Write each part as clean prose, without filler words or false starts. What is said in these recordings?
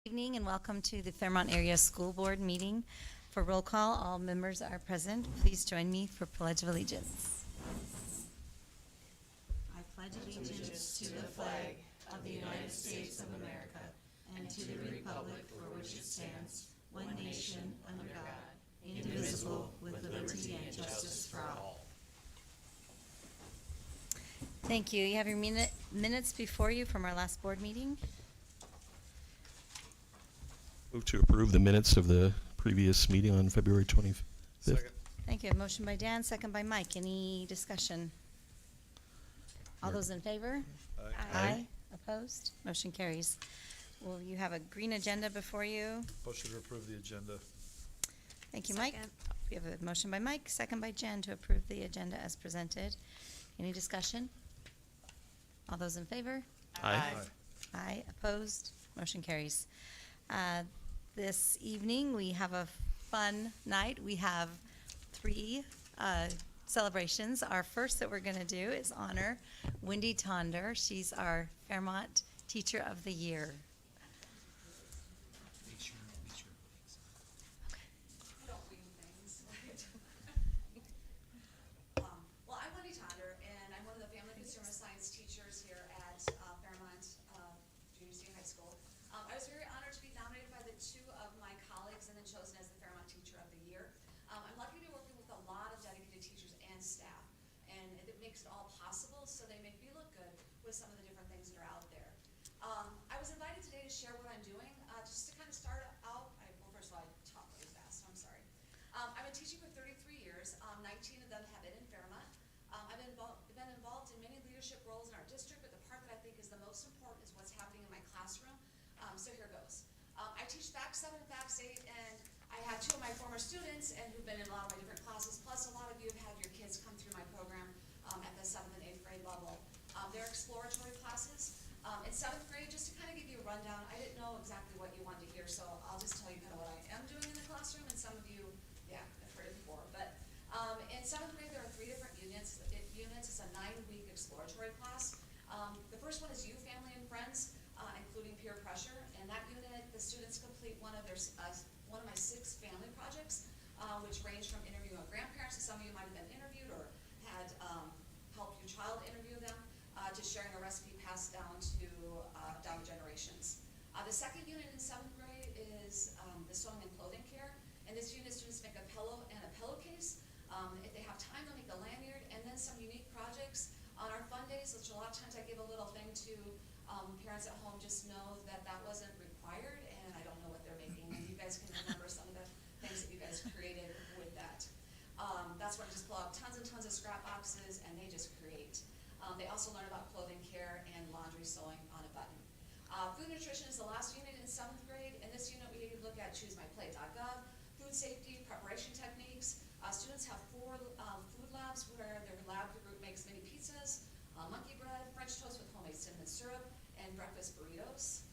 Evening and welcome to the Fairmont Area School Board meeting. For roll call, all members are present. Please join me for Pledge of Allegiance. I pledge allegiance to the flag of the United States of America and to the republic for which it stands, one nation, under God, indivisible, with liberty and justice for all. Thank you. You have your minutes before you from our last board meeting. Move to approve the minutes of the previous meeting on February 25th. Second. Thank you. Motion by Dan, second by Mike. Any discussion? All those in favor? Aye. Opposed? Motion carries. Well, you have a green agenda before you. Motion to approve the agenda. Thank you, Mike. Second. We have a motion by Mike, second by Jen to approve the agenda as presented. Any discussion? All those in favor? Aye. Aye. Opposed? Motion carries. This evening, we have a fun night. We have three celebrations. Our first that we're going to do is honor Wendy Tonder. She's our Fairmont Teacher of the Year. Well, I'm Wendy Tonder, and I'm one of the family consumer science teachers here at Fairmont Junior Senior High School. I was very honored to be nominated by two of my colleagues and then chosen as the Fairmont Teacher of the Year. I'm lucky to be working with a lot of dedicated teachers and staff, and it makes it all possible, so they make me look good with some of the different things that are out there. I was invited today to share what I'm doing, just to kind of start out. Well, first of all, I talk really fast, so I'm sorry. I've been teaching for 33 years. 19 of them have been in Fairmont. I've been involved in many leadership roles in our district, but the part that I think is the most important is what's happening in my classroom. So here goes. I teach Facts 7 and Facts 8, and I have two of my former students and who've been in a lot of my different classes, plus a lot of you have had your kids come through my program at the 7th and 8th grade level. They're exploratory classes. In 7th grade, just to kind of give you a rundown, I didn't know exactly what you wanted to hear, so I'll just tell you kind of what I am doing in the classroom, and some of you, yeah, have heard it before. But in 7th grade, there are 3 different units. It's a 9-week exploratory class. The first one is You, Family, and Friends, including peer pressure. And that unit, the students complete one of my 6 family projects, which range from interviewing grandparents, so some of you might have been interviewed or had helped your child interview them, to sharing a recipe passed down to generations. The second unit in 7th grade is the sewing and clothing care. In this unit, students make a pillow and a pillowcase. If they have time, they'll make a lanyard, and then some unique projects. On our fun days, which a lot of times I give a little thing to parents at home, just know that that wasn't required, and I don't know what they're making. And you guys can remember some of the things that you guys created with that. That's where I just pull out tons and tons of scrap boxes, and they just create. They also learn about clothing care and laundry sewing on a button. Food nutrition is the last unit in 7th grade. In this unit, we look at choosemyplate.gov, food safety, preparation techniques. Students have 4 food labs where their lab group makes mini pizzas, monkey bread, French toast with homemade cinnamon syrup, and breakfast burritos.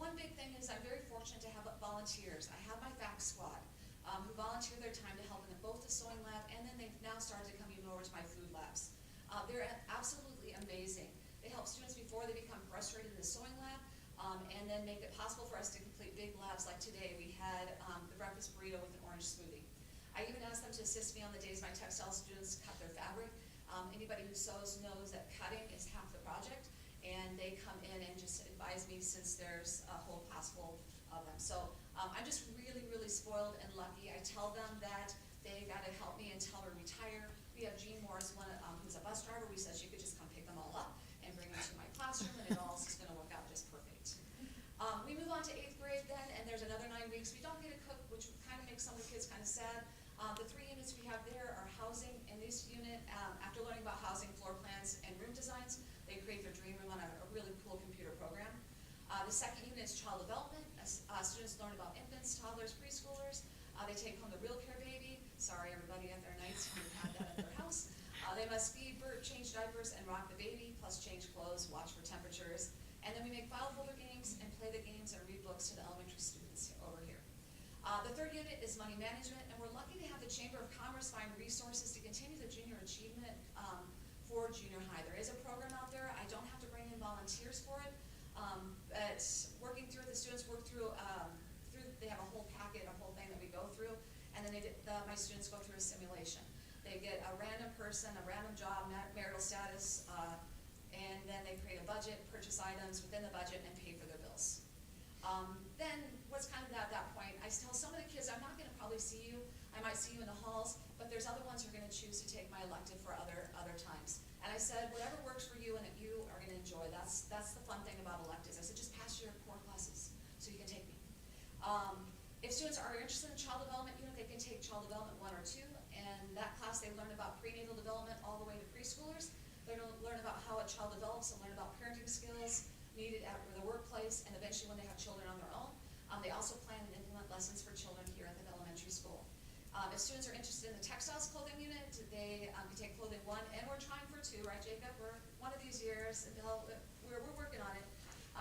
One big thing is I'm very fortunate to have volunteers. I have my Facts Squad who volunteer their time to help in both the sewing lab, and then they've now started to come even over to my food labs. They're absolutely amazing. They help students before they become frustrated in the sewing lab, and then make it possible for us to complete big labs like today. We had the breakfast burrito with an orange smoothie. I even asked them to assist me on the days my textile students cut their fabric. Anybody who sews knows that cutting is half the project, and they come in and just advise me since there's a whole class full of them. So I'm just really, really spoiled and lucky. I tell them that they got to help me until we retire. We have Jean Morris, who's a bus driver. We said she could just come pick them all up and bring them to my classroom, and it all is going to work out just perfect. We move on to 8th grade then, and there's another 9 weeks. We don't get to cook, which kind of makes some of the kids kind of sad. The 3 units we have there are housing. In this unit, after learning about housing, floor plans, and room designs, they create their dream room on a really cool computer program. The second unit is child development. Students learn about infants, toddlers, preschoolers. They take home the real care baby. Sorry, everybody at their nights who have that at their house. They must feed, burp, change diapers, and rock the baby, plus change clothes, watch for temperatures. And then we make file folder games and play the games and read books to the elementary students over here. The third unit is money management, and we're lucky to have the Chamber of Commerce find resources to continue the junior achievement for junior high. There is a program out there. I don't have to bring in volunteers for it, but working through it, the students work through my students go through a simulation. They get a random person, a random job, marital status, and then they create a budget, purchase items within the budget, and pay for their bills. Then what's kind of at that point, I tell some of the kids, I'm not gonna probably see you, I might see you in the halls, but there's other ones who are gonna choose to take my elective for other times. And I said, whatever works for you and that you are gonna enjoy, that's the fun thing about electives. I said, just pass your core classes so you can take me. If students are interested in child development unit, they can take child development 1 or 2, and that class they learn about prenatal development all the way to preschoolers. They're gonna learn about how a child develops and learn about parenting skills needed at the workplace, and eventually when they have children on their own. They also plan and implement lessons for children here at the elementary school. If students are interested in the textiles clothing unit, they can take clothing 1, and we're trying for 2, right, Jacob? We're one of these years, and we're working on it.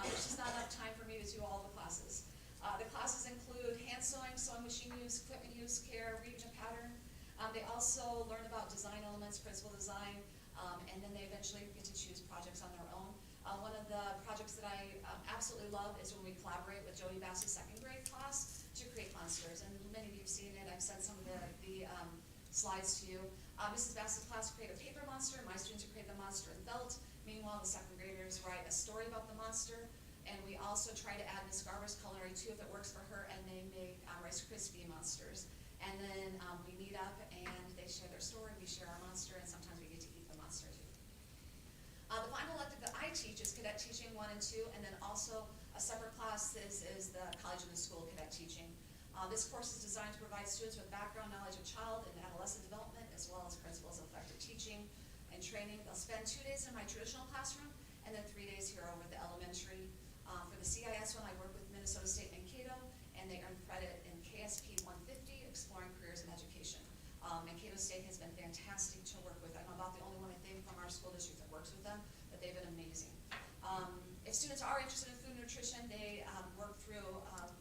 There's just not enough time for me to do all the classes. The classes include hand sewing, sewing machine use, equipment use, care, reading a pattern. They also learn about design elements, principal design, and then they eventually get to choose projects on their own. One of the projects that I absolutely love is when we collaborate with Jody Bass's 2nd grade class to create monsters. And many of you have seen it. I've sent some of the slides to you. Mrs. Bass's class created a paper monster. My students created the monster in felt. Meanwhile, the 2nd graders write a story about the monster. And we also try to add Miss Garber's culinary too, if it works for her, and they make Rice Krispie monsters. And then we meet up and they share their story, we share our monster, and sometimes we get to eat the monster too. The final elective that I teach is cadet teaching 1 and 2, and then also a separate class is the college and the school cadet teaching. This course is designed to provide students with background knowledge of child and adolescent development, as well as principles of effective teaching and training. They'll spend 2 days in my traditional classroom, and then 3 days here over at the elementary. For the CIS one, I work with Minnesota State Mankato, and they earn credit in KSP 150, Exploring Careers in Education. Mankato State has been fantastic to work with. I'm about the only one, I think, from our school district that works with them, but they've been amazing. If students are interested in food and nutrition, they work through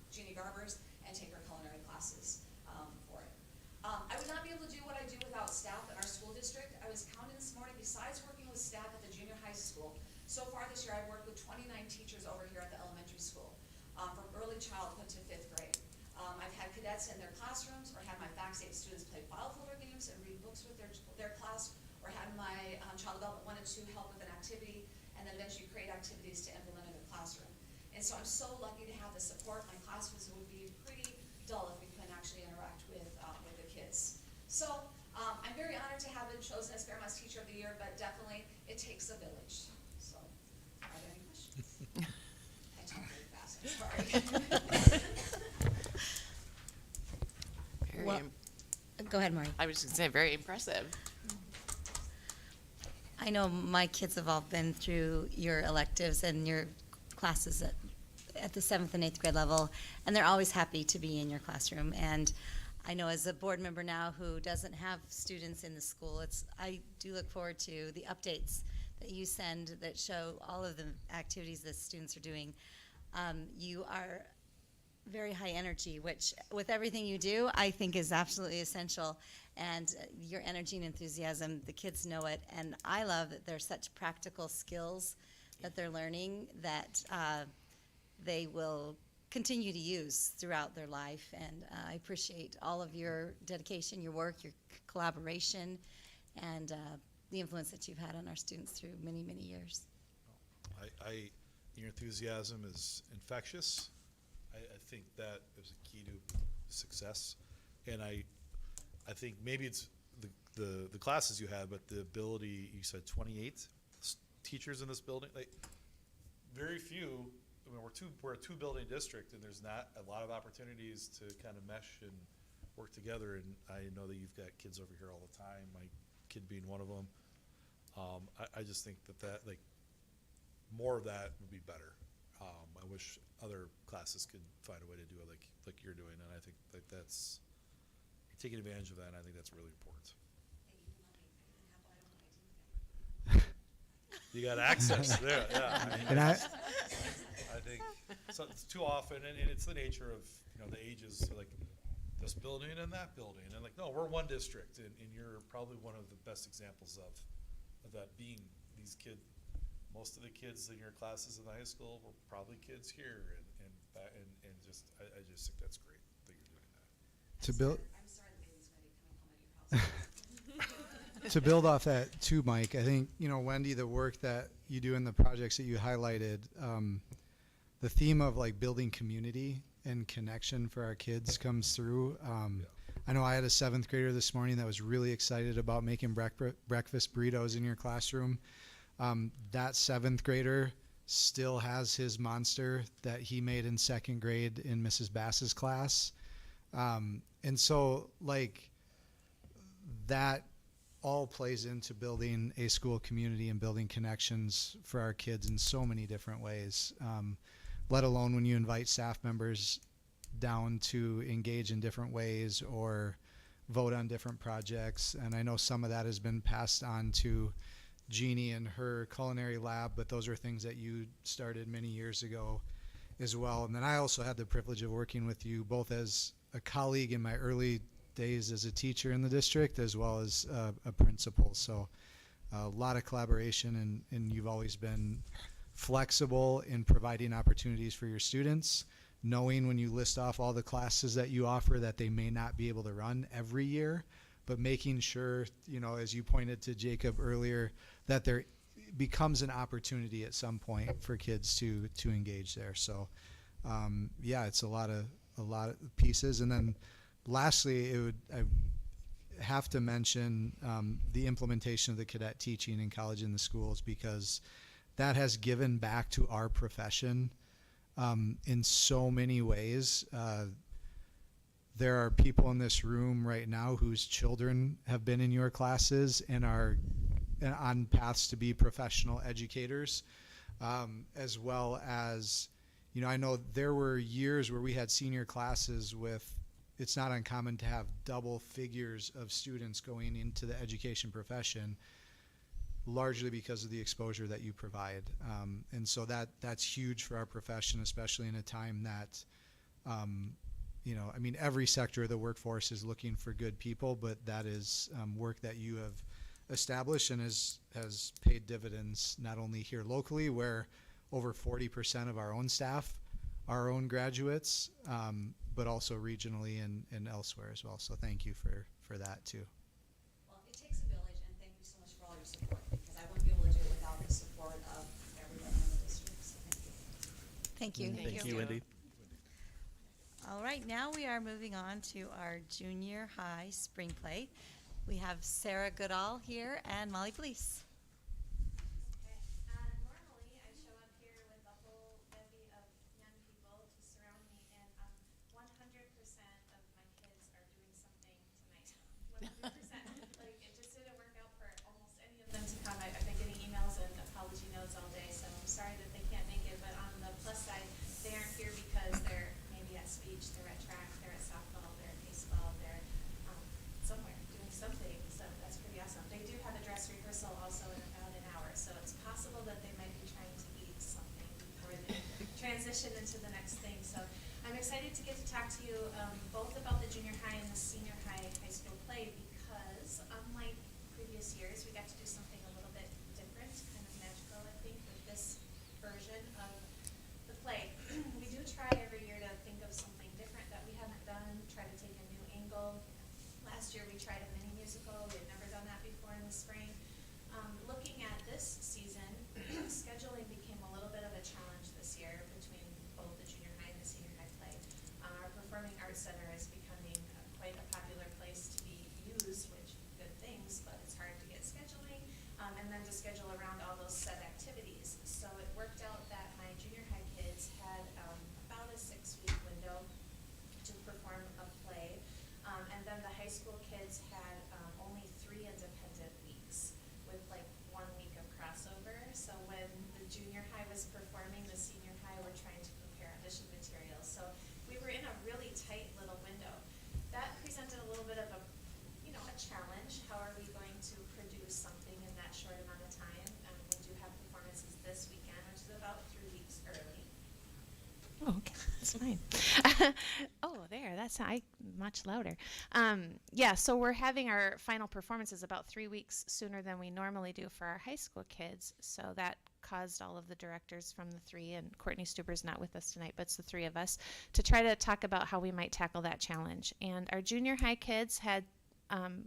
Jeannie Garber's and take her culinary classes for it. I would not be able to do what I do without staff at our school district. I was counting this morning, besides working with staff at the junior high school, so far this year I've worked with 29 teachers over here at the elementary school, from early childhood to 5th grade. I've had cadets in their classrooms, or had my fax 8 students play file folder games and read books with their class, or had my child development 1 and 2 help with an activity, and then eventually create activities to implement in the classroom. And so I'm so lucky to have the support. My classrooms would be pretty dull if we couldn't actually interact with the kids. So I'm very honored to have been chosen as Fairmont's Teacher of the Year, but definitely it takes a village. So, are there any questions? I talk very fast, I'm sorry. Very Well, go ahead, Maureen. I was just gonna say, very impressive. I know my kids have all been through your electives and your classes at the 7th and 8th grade level, and they're always happy to be in your classroom. And I know as a board member now who doesn't have students in the school, I do look forward to the updates that you send that show all of the activities that students are doing. You are very high energy, which with everything you do, I think is absolutely essential. And your energy and enthusiasm, the kids know it. And I love that there's such practical skills that they're learning that they will continue to use throughout their life. And I appreciate all of your dedication, your work, your collaboration, and the influence that you've had on our students through many, many years. Your enthusiasm is infectious. I think that is a key to success, and I think maybe it's the classes you have, but the ability. You said 28 teachers in this building. Like, very few. I mean, we're a 2-building district, and there's not a lot of opportunities to kind of mesh and work together. And I know that you've got kids over here all the time. My kid being one of them. I just think that like more of that would be better. I wish other classes could find a way to do it like you're doing, and I think like that's you're taking advantage of that, and I think that's really important. You got access there, yeah. I mean, And I think so, it's too often, and it's the nature of the ages, like this building and that building, and like no, we're one district, and you're probably one of the best examples of that being these kids. Most of the kids in your classes in the high school were probably kids here, and just I just think that's great that you're doing that. to build. I'm sorry, let me to build off that too, Mike, I think, Wendy, the work that you do in the projects that you highlighted, the theme of like building community and connection for our kids comes through. I know I had a 7th grader this morning that was really excited about making breakfast burritos in your classroom. That 7th grader still has his monster that he made in 2nd grade in Mrs. Bass's class. And so like that all plays into building a school community and building connections for our kids in so many different ways, let alone when you invite staff members down to engage in different ways or vote on different projects. And I know some of that has been passed on to Jeannie and her culinary lab, but those are things that you started many years ago as well. And then I also had the privilege of working with you both as a colleague in my early days as a teacher in the district as well as a principal. So a lot of collaboration, and you've always been flexible in providing opportunities for your students, knowing when you list off all the classes that you offer that they may not be able to run every year, but making sure, as you pointed to Jacob earlier, that there becomes an opportunity at some point for kids to engage there. So it's a lot of pieces. And then lastly, I have to mention the implementation of the cadet teaching in college in the schools, because that has given back to our profession in so many ways. There are people in this room right now whose children have been in your classes and are on paths to be professional educators, as well as, I know there were years where we had senior classes with, it's not uncommon to have double figures of students going into the education profession, largely because of the exposure that you provide. And so that's huge for our profession, especially in a time that, every sector of the workforce is looking for good people, but that is work that you have established and has paid dividends not only here locally, where over 40% of our own staff are our own graduates, but also regionally and elsewhere as well. So thank you for that too. Well, it takes a village, and thank you so much for all your support, because I wouldn't be able to do it without the support of everyone in the district, so thank you. Thank you. Thank you, Wendy. All right, now we are moving on to our junior high spring play. We have Sarah Goodall here and Molly Police. Okay. Normally, I show up here with a whole bevy of young people to surround me, and 100% of my kids are doing something tonight. 100%. Like, it just didn't work out for almost any of them to come. I've been getting emails and apology notes all day, so I'm sorry that they can't make it. But on the plus side, they aren't here because they're maybe at speech, they're at track, they're at softball, they're at baseball, they're somewhere doing something, so that's pretty awesome. They do have a dress rehearsal also in about an hour, so it's possible that they might be trying to eat something before they transition into the next thing. So I'm excited to get to talk to you both about the junior high and the senior high school play, because unlike previous years, we got to do something a little bit different, kind of magical, I think, with this version of the play. We do try every year to think of something different that we haven't done, try to take a new angle. Last year we tried a mini musical. We had never done that before in the spring. Looking at this season, scheduling became a little bit of a challenge this year between both the junior high and the senior high play. Our Performing Arts Center is becoming quite a popular place to be used, which good things, but it's hard to get scheduling, and then to schedule around all those set activities. So it worked out that my junior high kids had about a 6-week window to perform a play. And then the high school kids had only 3 independent weeks with like 1 week of crossover. So when the junior high was performing, the senior high were trying to prepare audition materials. So we were in a really tight little window. That presented a little bit of a challenge. How are we going to produce something in that short amount of time? We do have performances this weekend, which is about 3 weeks early. Oh, okay, that's fine. Oh, there, that's much louder. So we're having our final performances about 3 weeks sooner than we normally do for our high school kids. So that caused all of the directors from the 3, and Courtney Stuber's not with us tonight, but it's the 3 of us, to try to talk about how we might tackle that challenge. And our junior high kids had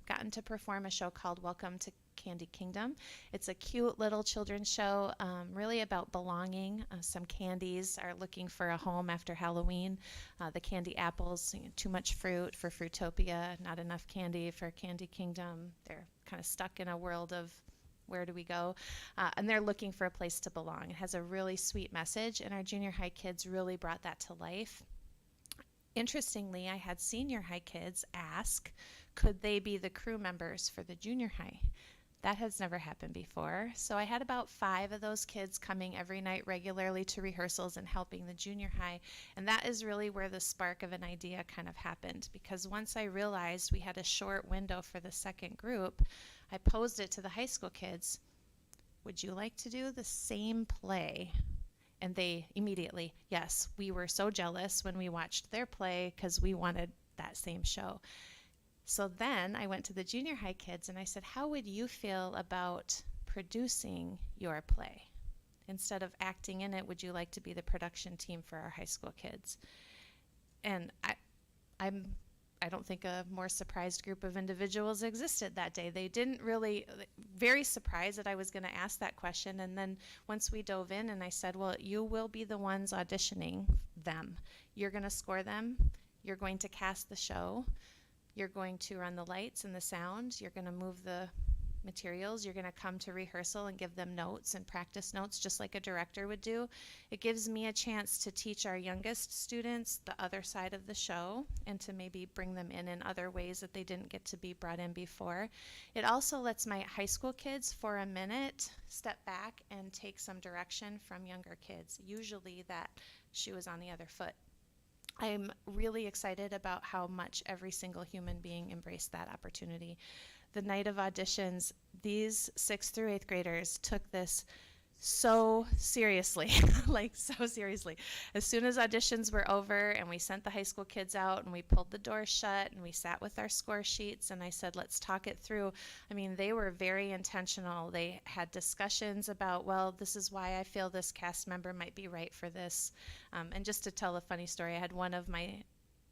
gotten to perform a show called Welcome to Candy Kingdom. It's a cute little children's show, really about belonging. Some candies are looking for a home after Halloween. The candy apples, too much fruit for Fruitopia, not enough candy for Candy Kingdom. They're kind of stuck in a world of where do we go? And they're looking for a place to belong. It has a really sweet message, and our junior high kids really brought that to life. Interestingly, I had senior high kids ask, could they be the crew members for the junior high? That has never happened before. So I had about 5 of those kids coming every night regularly to rehearsals and helping the junior high. And that is really where the spark of an idea kind of happened, because once I realized we had a short window for the second group, I posed it to the high school kids. Would you like to do the same play? And they immediately, yes, we were so jealous when we watched their play because we wanted that same show. So then I went to the junior high kids and I said, how would you feel about producing your play? Instead of acting in it, would you like to be the production team for our high school kids? And I don't think a more surprised group of individuals existed that day. They didn't really, very surprised that I was going to ask that question. And then once we dove in and I said, well, you will be the ones auditioning them. You're going to score them. You're going to cast the show. You're going to run the lights and the sound. You're going to move the materials. You're going to come to rehearsal and give them notes and practice notes just like a director would do. It gives me a chance to teach our youngest students the other side of the show and to maybe bring them in other ways that they didn't get to be brought in before. It also lets my high school kids for a minute step back and take some direction from younger kids. Usually that shoe is on the other foot. I'm really excited about how much every single human being embraced that opportunity. The night of auditions, these 6th through 8th graders took this so seriously, like so seriously. As soon as auditions were over and we sent the high school kids out and we pulled the doors shut and we sat with our score sheets and I said, let's talk it through. I mean, they were very intentional. They had discussions about, well, this is why I feel this cast member might be right for this. And just to tell a funny story, I had one of my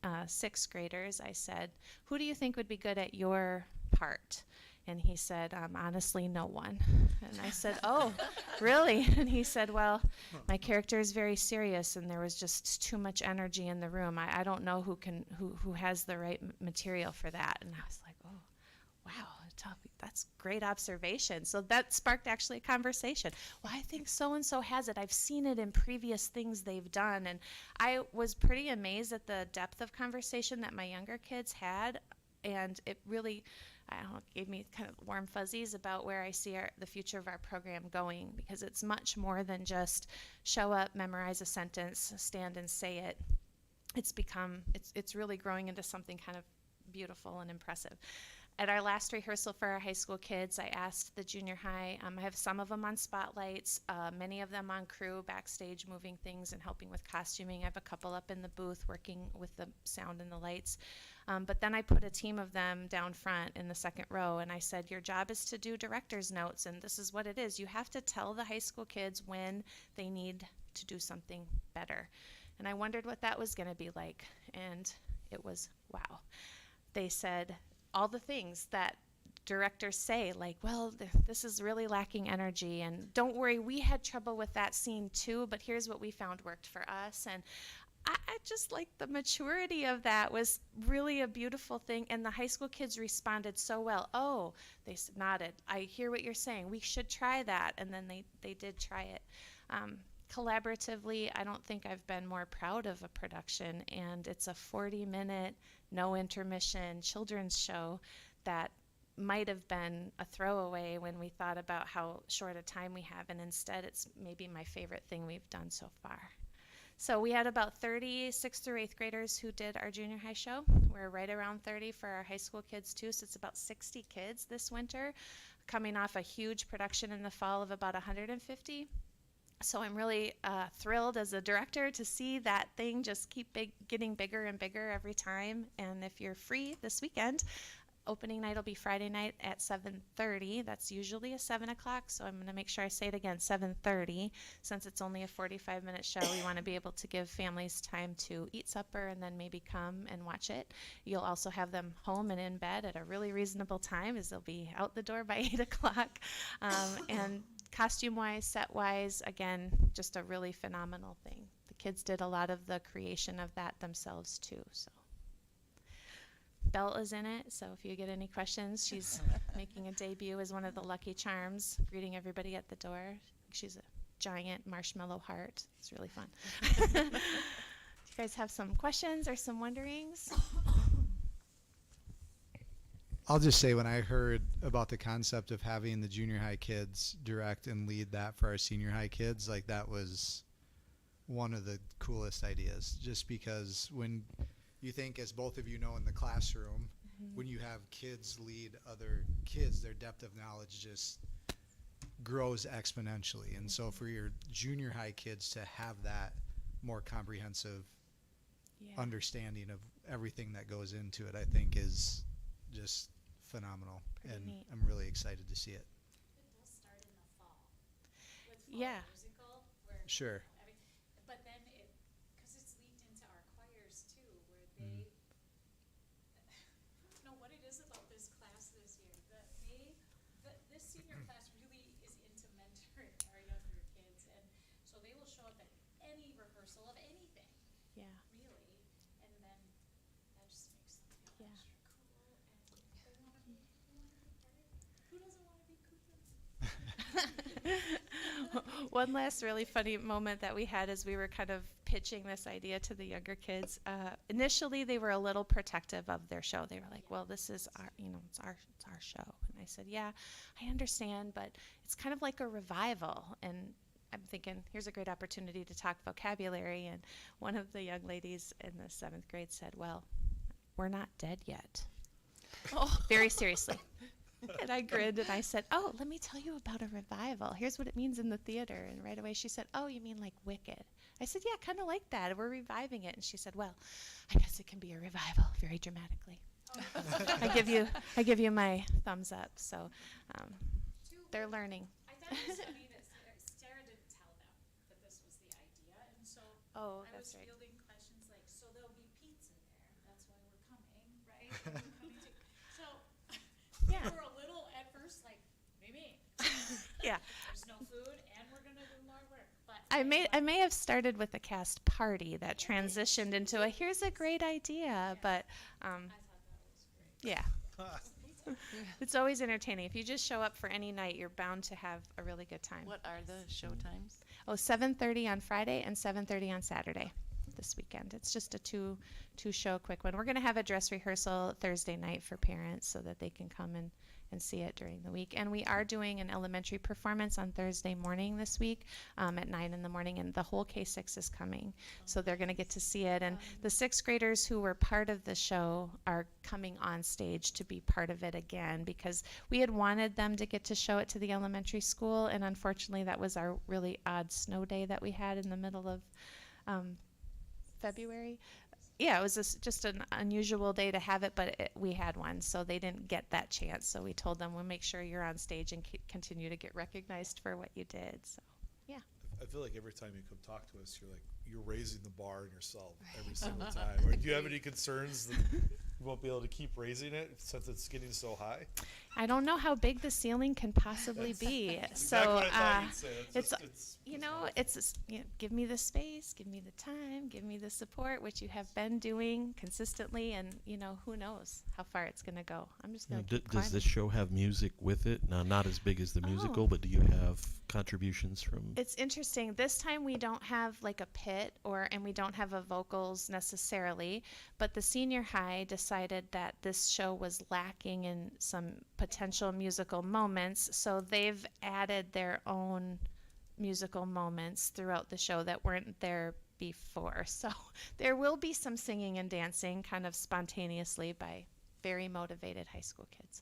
6th graders, I said, who do you think would be good at your part? And he said, honestly, no one. And I said, oh, really? And he said, well, my character is very serious and there was just too much energy in the room. I don't know who has the right material for that. And I was like, oh, wow, that's great observation. So that sparked actually a conversation. Well, I think so-and-so has it. I've seen it in previous things they've done. And I was pretty amazed at the depth of conversation that my younger kids had. And it really, I don't know, gave me kind of warm fuzzies about where I see the future of our program going, because it's much more than just show up, memorize a sentence, stand and say it. It's really growing into something kind of beautiful and impressive. At our last rehearsal for our high school kids, I asked the junior high, I have some of them on spotlights, many of them on crew, backstage, moving things and helping with costuming. I have a couple up in the booth working with the sound and the lights. But then I put a team of them down front in the second row, and I said, your job is to do director's notes, and this is what it is. You have to tell the high school kids when they need to do something better. And I wondered what that was going to be like, and it was wow. They said all the things that directors say, like, well, this is really lacking energy, and don't worry, we had trouble with that scene too, but here's what we found worked for us. And I just like the maturity of that was really a beautiful thing, and the high school kids responded so well. Oh, they nodded. I hear what you're saying. We should try that, and then they did try it. Collaboratively, I don't think I've been more proud of a production, and it's a 40-minute, no intermission children's show that might have been a throwaway when we thought about how short a time we have, and instead it's maybe my favorite thing we've done so far. So we had about 30 6th through 8th graders who did our junior high show. We're right around 30 for our high school kids too, so it's about 60 kids this winter, coming off a huge production in the fall of about 150. So I'm really thrilled as a director to see that thing just keep getting bigger and bigger every time. And if you're free this weekend, Opening night will be Friday night at 7:30. That's usually a 7 o'clock, so I'm going to make sure I say it again, 7:30. Since it's only a 45-minute show, we want to be able to give families time to eat supper and then maybe come and watch it. You'll also have them home and in bed at a really reasonable time, as they'll be out the door by 8 o'clock. And costume-wise, set-wise, again, just a really phenomenal thing. The kids did a lot of the creation of that themselves too, so. Belle is in it, so if you get any questions, she's making a debut as one of the Lucky Charms, greeting everybody at the door. She's a giant marshmallow heart. It's really fun. Do you guys have some questions or some wonderings? I'll just say, when I heard about the concept of having the junior high kids direct and lead that for our senior high kids, like, that was one of the coolest ideas. Just because when you think, as both of you know, in the classroom, when you have kids lead other kids, their depth of knowledge just grows exponentially. And so for your junior high kids to have that more comprehensive Yeah. understanding of everything that goes into it, I think is just phenomenal. Pretty And neat. I'm really excited to see it. It does start in the fall with fall Yeah. musical, where Sure. I mean, but then it, because it's leaked into our choirs too, where they. I don't know what it is about this class this year. This senior class really is into mentoring our younger kids, and so they will show up at any rehearsal of anything, Yeah. really, and then that just makes them feel Yeah. extra cool, and they want to be part of it. Who doesn't want to be cool? One last really funny moment that we had as we were kind of pitching this idea to the younger kids. Initially, they were a little protective of their show. They were like, "Well, this is our, it's our show." And I said, "Yeah, I understand, but it's kind of like a revival." And I'm thinking, here's a great opportunity to talk vocabulary. And one of the young ladies in the 7th grade said, "Well, we're not dead yet." Oh, very seriously. And I grinned and I said, "Oh, let me tell you about a revival. Here's what it means in the theater." And right away she said, "Oh, you mean like Wicked?" I said, "Yeah, kind of like that. We're reviving it." And she said, "Well, I guess it can be a revival very dramatically." I give you my thumbs up. So they're learning. I thought it was funny that Sarah didn't tell them that this was the idea, and so Oh, I was that's right. fielding questions like, "So there'll be pizza there? That's why we're coming, right? Are you coming to-" So Yeah. we were a little at first like, "What do you mean? Yeah. There's no food, and we're gonna do more work." But I may anyway. have started with a cast party that transitioned into a here's a great idea, but I thought that was great. yeah. It's always entertaining. If you just show up for any night, you're bound to have a really good time. What are the show times? Oh, 7:30 on Friday and 7:30 on Saturday this weekend. It's just a two show quick one. We're going to have a dress rehearsal Thursday night for parents so that they can come and see it during the week. And we are doing an elementary performance on Thursday morning this week at 9 in the morning, and the whole K-6 is coming. So they're going to get to see it. And the 6th graders who were part of the show are coming on stage to be part of it again, because we had wanted them to get to show it to the elementary school, and unfortunately that was our really odd snow day that we had in the middle of February. Yeah, it was just an unusual day to have it, but we had one, so they didn't get that chance. So we told them, we'll make sure you're on stage and continue to get recognized for what you did. So, yeah. I feel like every time you come talk to us, you're raising the bar on yourself every single time. Or do you have any concerns that you won't be able to keep raising it since it's getting so high? I don't know how big the ceiling can possibly be. So, Exactly what I thought you'd say. it's give me the space, give me the time, give me the support, which you have been doing consistently, and who knows how far it's going to go. I'm just going to keep Does climbing. this show have music with it? Now, not as big as the musical, Oh. but do you have contributions from? It's interesting. This time we don't have like a pit and we don't have a vocals necessarily, but the senior high decided that this show was lacking in some potential musical moments, so they've added their own musical moments throughout the show that weren't there before. So there will be some singing and dancing kind of spontaneously by very motivated high school kids.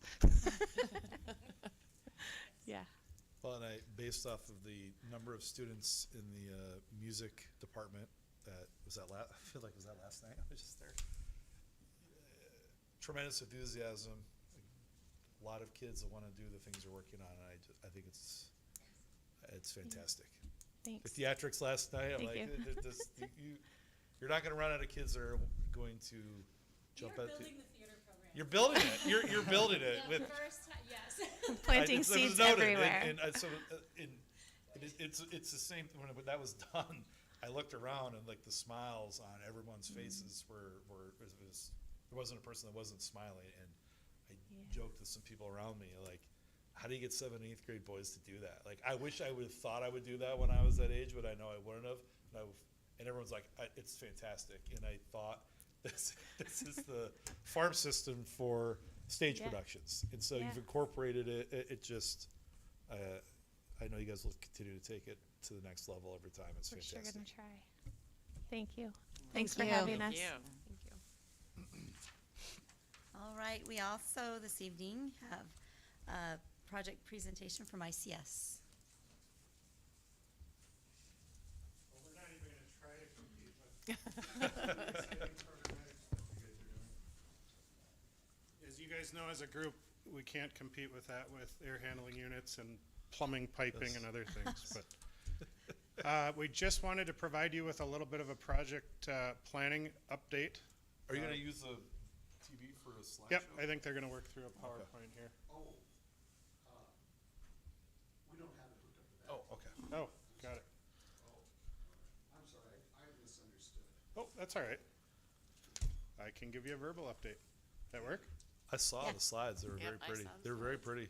Yeah. Well, and based off of the number of students in the music department, I feel like was that last night? I was just there. Tremendous enthusiasm. a lot of kids that want to do the things they're working on, and I think it's fantastic. Thanks. The theatrics last night, I'm Thank like, you. you're not going to run out of kids that are going to jump We are at building the theater program. You're building it. You're building it The with first time, yes. Planting it was seeds noted, everywhere. And so it's the same. When that was done, I looked around and like the smiles on everyone's faces were there wasn't a person that wasn't smiling, and I joked with some people around me like, how do you get 7th and 8th grade boys to do that? Like, I wish I would have thought I would do that when I was that age, but I know I wouldn't have. And everyone's like, it's fantastic. And I thought this is the farm system for stage Yeah. productions, and so Yeah. you've incorporated it. It just I know you guys will continue to take it to the next level every time. It's We're sure fantastic. gonna try. Thank you. Thank Thanks for you. having Thank us. All right, we also this evening have a project presentation from ICS. Well, we're not even gonna try to compete with exciting programmatics stuff you guys are doing. As you guys know, as a group, we can't compete with that with air handling units and plumbing, piping, and other things, but we just wanted to provide you with a little bit of a project planning update. Are you going to use the TV for a slideshow? Yep, I think they're gonna work through a PowerPoint here. We don't have it hooked up to that. Oh, okay. Oh, got it. I'm sorry, I misunderstood. Oh, that's all right. I can give you a verbal update. That work? I saw Yeah. the slides. They were Yep, very I pretty. saw the They were very pretty.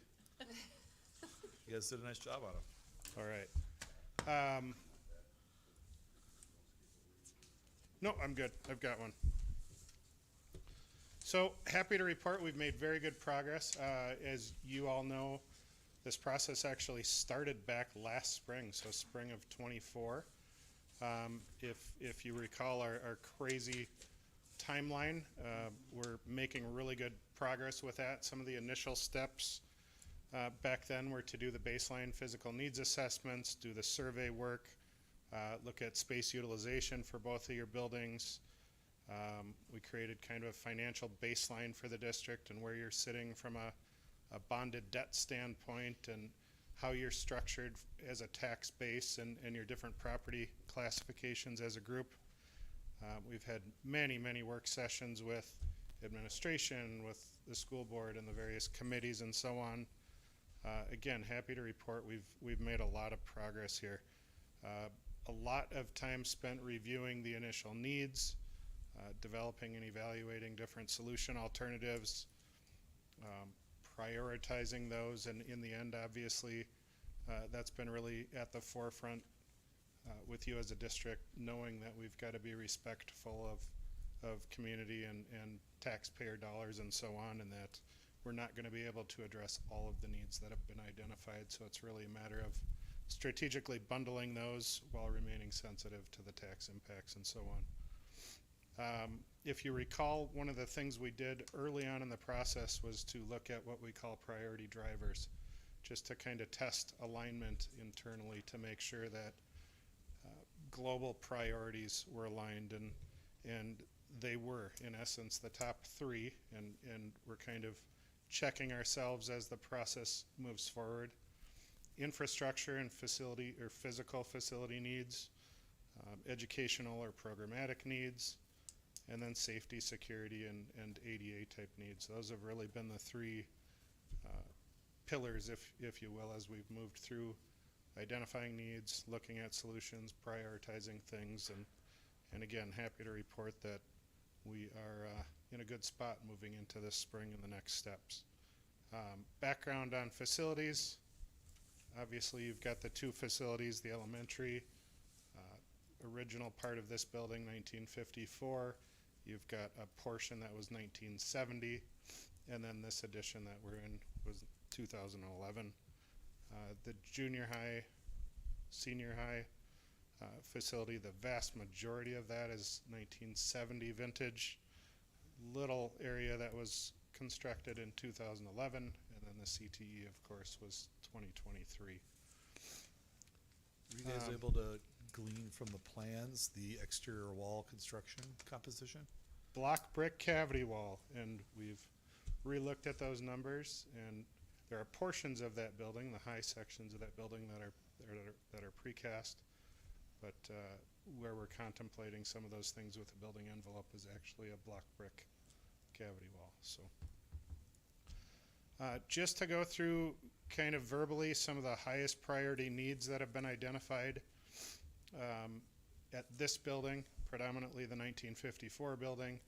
You guys did a nice job on them. All right. No, I'm good. I've got one. So happy to report we've made very good progress. As you all know, this process actually started back last spring, so spring of '24. If you recall our crazy timeline, we're making really good progress with that. Some of the initial steps back then were to do the baseline physical needs assessments, do the survey work, look at space utilization for both of your buildings. We created kind of a financial baseline for the district and where you're sitting from a bonded debt standpoint and how you're structured as a tax base and your different property classifications as a group. We've had many work sessions with administration, with the school board and the various committees and so on. Again, happy to report we've made a lot of progress here. A lot of time spent reviewing the initial needs, developing and evaluating different solution alternatives, prioritizing those, and in the end, obviously, that's been really at the forefront with you as a district, knowing that we've got to be respectful of community and taxpayer dollars and so on, and that we're not going to be able to address all of the needs that have been identified. So it's really a matter of strategically bundling those while remaining sensitive to the tax impacts and so on. If you recall, one of the things we did early on in the process was to look at what we call priority drivers, just to kind of test alignment internally to make sure that global priorities were aligned, and they were, in essence, the top three, and we're kind of checking ourselves as the process moves forward. Infrastructure and facility or physical facility needs, educational or programmatic needs, and then safety, security, and ADA type needs. Those have really been the three pillars, if you will, as we've moved through identifying needs, looking at solutions, prioritizing things, and again, happy to report that we are in a good spot moving into this spring and the next steps. Background on facilities. Obviously, you've got the two facilities, the elementary, original part of this building, 1954. You've got a portion that was 1970, and then this addition that we're in was 2011. The junior high, senior high facility, the vast majority of that is 1970 vintage. Little area that was constructed in 2011, and then the CTE, of course, was 2023. Were you guys able to glean from the plans the exterior wall construction composition? Block brick cavity wall, and we've relooked at those numbers, and there are portions of that building, the high sections of that building that are precast, but where we're contemplating some of those things with the building envelope is actually a block brick cavity wall. So just to go through kind of verbally some of the highest priority needs that have been identified at this building, predominantly the 1954 building,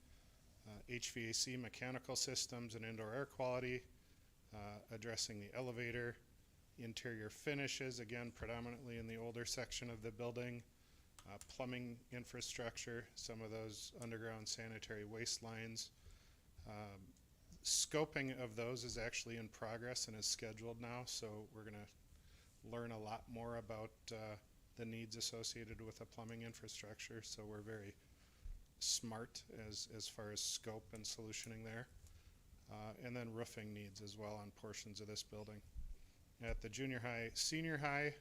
HVAC mechanical systems and indoor air quality, addressing the elevator, interior finishes, again predominantly in the older section of the building, plumbing infrastructure, some of those underground sanitary waste lines. Scoping of those is actually in progress and is scheduled now, so we're going to learn a lot more about the needs associated with the plumbing infrastructure, so we're very smart as far as scope and solutioning there. And then roofing needs as well on portions of this building. At the junior high, senior high,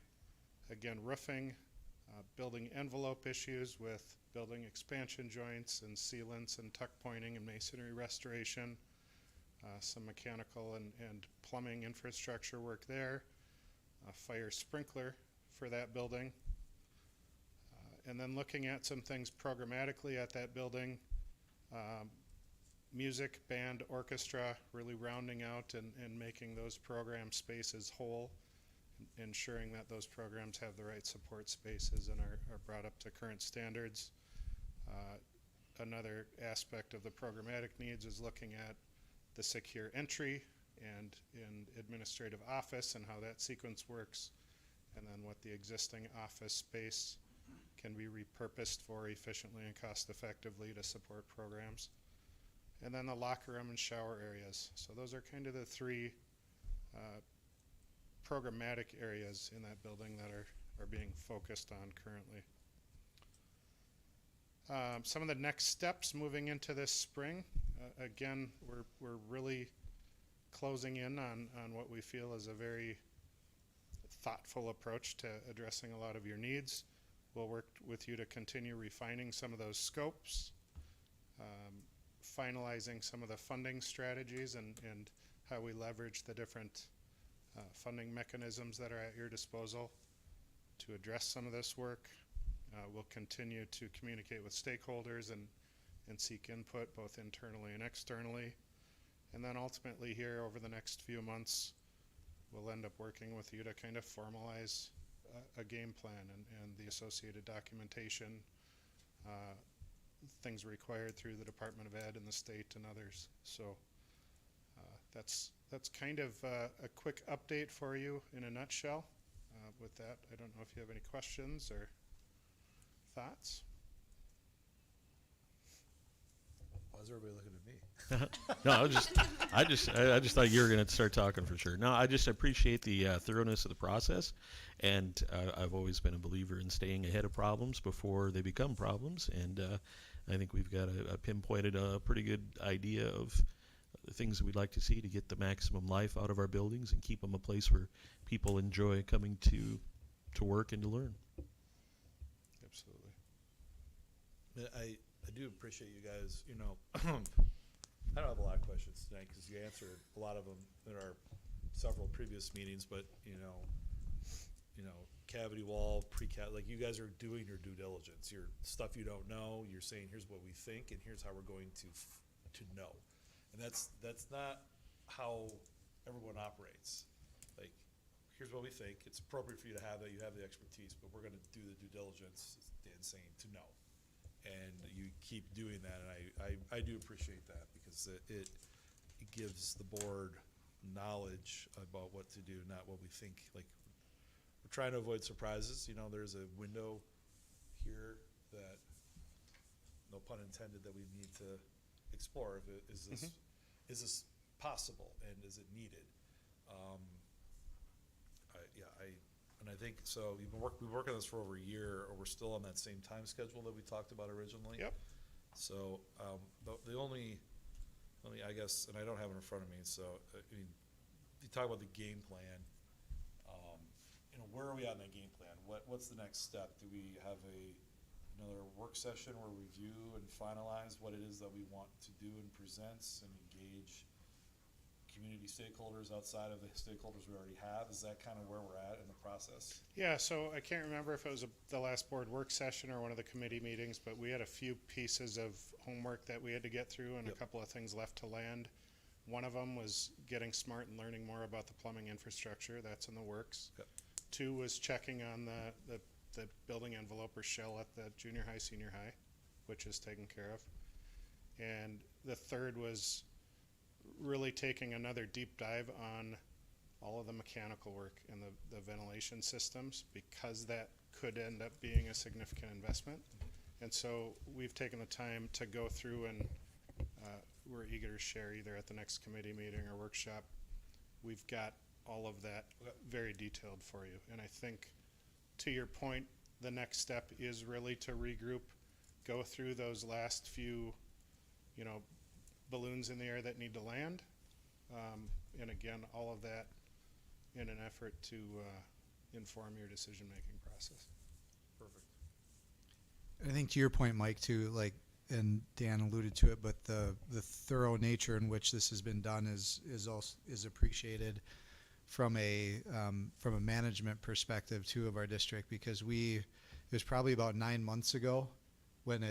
again roofing, building envelope issues with building expansion joints and sealants and tuck pointing and masonry restoration, some mechanical and plumbing infrastructure work there, a fire sprinkler for that building, and then looking at some things programmatically at that building, music, band, orchestra, really rounding out and making those program spaces whole, ensuring that those programs have the right support spaces and are brought up to current standards. Another aspect of the programmatic needs is looking at the secure entry and administrative office and how that sequence works, and then what the existing office space can be repurposed for efficiently and cost effectively to support programs. And then the locker room and shower areas. So those are kind of the three programmatic areas in that building that are being focused on currently. Some of the next steps moving into this spring. Again, we're really closing in on what we feel is a very thoughtful approach to addressing a lot of your needs. We'll work with you to continue refining some of those scopes, finalizing some of the funding strategies and how we leverage the different funding mechanisms that are at your disposal to address some of this work. We'll continue to communicate with stakeholders and seek input both internally and externally. And then ultimately here over the next few months, we'll end up working with you to kind of formalize a game plan and the associated documentation, things required through the Department of Ed and the state and others. So that's kind of a quick update for you in a nutshell. With that, I don't know if you have any questions or thoughts. Why is everybody looking at me? No, I just thought you were going to start talking for sure. No, I just appreciate the thoroughness of the process, and I've always been a believer in staying ahead of problems before they become problems, and I think we've got pinpointed a pretty good idea of the things that we'd like to see to get the maximum life out of our buildings and keep them a place where people enjoy coming to work and to learn. Absolutely. I do appreciate you guys, you know, I don't have a lot of questions tonight because you answered a lot of them in our several previous meetings, but, you know, cavity wall, like you guys are doing your due diligence. Your stuff you don't know, you're saying here's what we think and here's how we're going to know. And that's not how everyone operates. Like, here's what we think. It's appropriate for you to have that. You have the expertise, but we're going to do the due diligence, as Dan's saying, to know. And you keep doing that, and I do appreciate that because it gives the board knowledge about what to do, not what we think. Like, we're trying to avoid surprises. You know, there's a window here that, no pun intended, that we need to explore. Is this possible, and is it needed? I think so. We've been working on this for over a year, or we're still on that same time schedule that we talked about originally. Yep. So the only, I guess, and I don't have it in front of me. So I mean, you talk about the game plan. You know, where are we on that game plan? What's the next step? Do we have another work session where we review and finalize what it is that we want to do and present and engage community stakeholders outside of the stakeholders we already have? Is that kind of where we're at in the process? Yeah, so I can't remember if it was the last board work session or one of the committee meetings, but we had a few pieces of homework that we had to get through and a Yep. couple of things left to land. One of them was getting smart and learning more about the plumbing infrastructure. That's in the works. Yep. 2 was checking on the building envelope or shell at the junior high, senior high, which is taken care of. And the 3rd was really taking another deep dive on all of the mechanical work and the ventilation systems, because that could end up being a significant investment. And so we've taken the time to go through, and we're eager to share either at the next committee meeting or workshop. We've got all of that very detailed for you. And I think, to your point, the next step is really to regroup, go through those last few, balloons in the air that need to land. And again, all of that in an effort to inform your decision-making process. Perfect. I think to your point, Mike, too, like, and Dan alluded to it, but the thorough nature in which this has been done is appreciated from a management perspective too of our district, because it was probably about 9 months ago when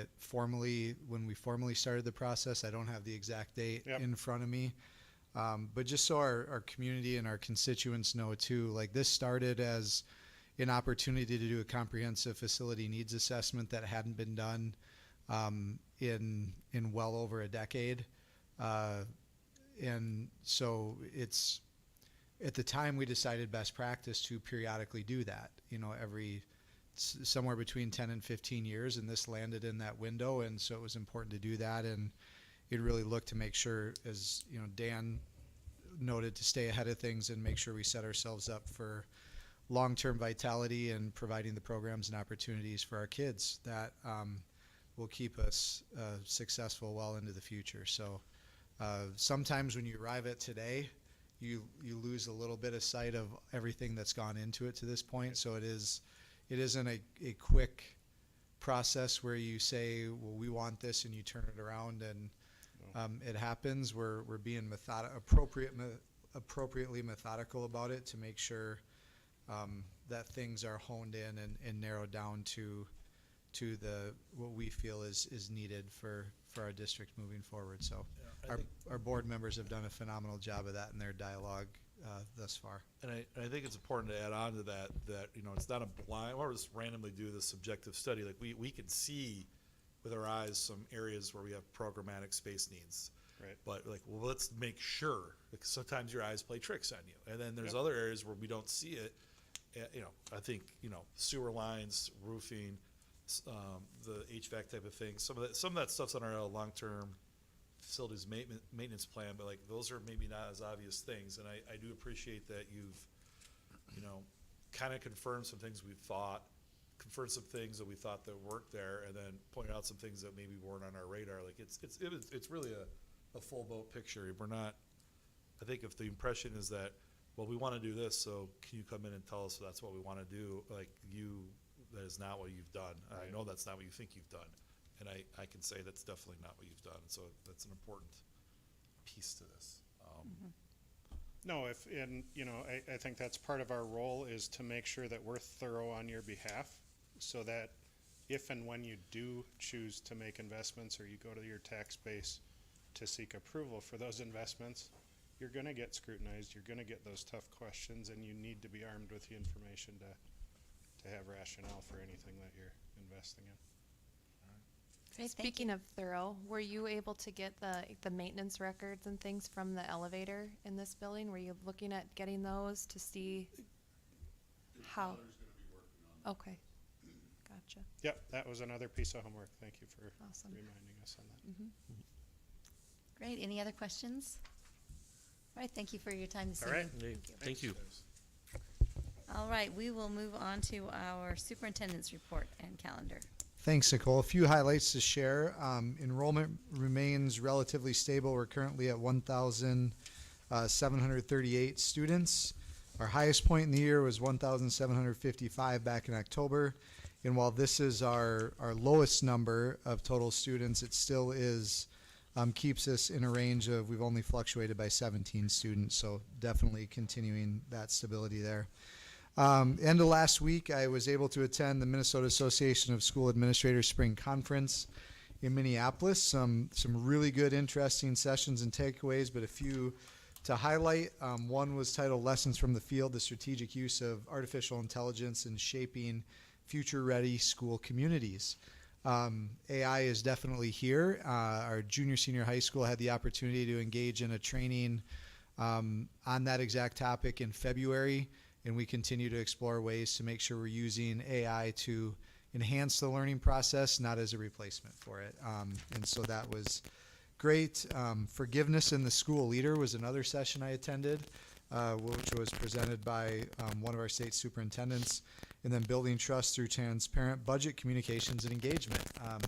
we formally started the process. I don't have the exact date Yep. in front of me. But just so our community and our constituents know too, like, this started as an opportunity to do a comprehensive facility needs assessment that hadn't been done in well over a decade. And so at the time we decided best practice to periodically do that, somewhere between 10 and 15 years, and this landed in that window. And so it was important to do that. And it really looked to make sure, as Dan noted, to stay ahead of things and make sure we set ourselves up for long-term vitality and providing the programs and opportunities for our kids that will keep us successful well into the future. So sometimes when you arrive at today, you lose a little bit of sight of everything that's gone into it to this point. So it isn't a quick process where you say, well, we want this, and you turn it around and it happens. We're being appropriately methodical about it to make sure that things are honed in and narrowed down to what we feel is needed for our district moving forward. So Yeah, our board members have done a phenomenal job of that in their dialogue thus far. And I think it's important to add on to that it's not a blind, or just randomly do this subjective study. Like, we can see with our eyes some areas where we have programmatic space needs. Right. But let's make sure, because sometimes your eyes play tricks on you. And then there's Yep. other areas where we don't see it. I think, sewer lines, roofing, the HVAC type of thing. Some of that stuff's on our long-term facilities maintenance plan, but those are maybe not as obvious things. And I do appreciate that you've, kind of confirmed some things confirmed some things that we thought that weren't there, and then pointed out some things that maybe weren't on our radar. It's really a full boat picture. We're not, I think if the impression is that, well, we want to do this, so can you come in and tell us that's what we want to do? That is not what you've done. Right. I know that's not what you think you've done. And I can say that's definitely not what you've done. So that's an important piece to this. No, I think that's part of our role, is to make sure that we're thorough on your behalf, so that if and when you do choose to make investments, or you go to your tax base to seek approval for those investments, you're going to get scrutinized, you're going to get those tough questions, and you need to be armed with the information to have rationale for anything that you're investing in. Great, thank Speaking of thorough, were you able to get the maintenance records and things from the elevator in this building? Were you looking at getting those to see how? Tyler's gonna be working on that. Okay, gotcha. Yep, that was another piece of homework. Thank you for Awesome. reminding us on that. Great. Any other questions? All right, thank you for your time this All evening. right. Thank you. All right, we will move on to our superintendent's report and calendar. Thanks, Nicole. A few highlights to share. Enrollment remains relatively stable. We're currently at 1,738 students. Our highest point in the year was 1,755 back in October. And while this is our lowest number of total students, it still is keeps us in a range of, we've only fluctuated by 17 students, so definitely continuing that stability there. End of last week, I was able to attend the Minnesota Association of School Administrators Spring Conference in Minneapolis. Some really good, interesting sessions and takeaways, but a few to highlight. One was titled Lessons from the Field, the Strategic Use of Artificial Intelligence in Shaping Future-Ready School Communities. AI is definitely here. Our junior, senior high school had the opportunity to engage in a training on that exact topic in February, and we continue to explore ways to make sure we're using AI to enhance the learning process, not as a replacement for it. And so that was great. Forgiveness in the School Leader was another session I attended, which was presented by one of our state superintendents. And then building trust through transparent budget communications and engagement.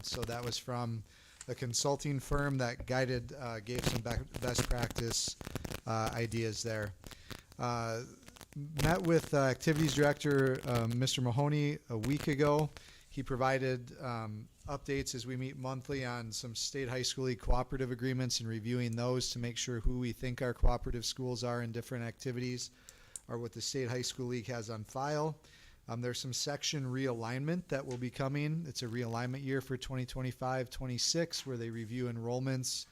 So that was from a consulting firm that gave some best practice ideas there. Met with activities director Mr. Mahoney a week ago. He provided updates as we meet monthly on some state high school league cooperative agreements and reviewing those to make sure who we think our cooperative schools are in different activities or what the state high school league has on file. There's some section realignment that will be coming. It's a realignment year for 2025-26 where they review enrollments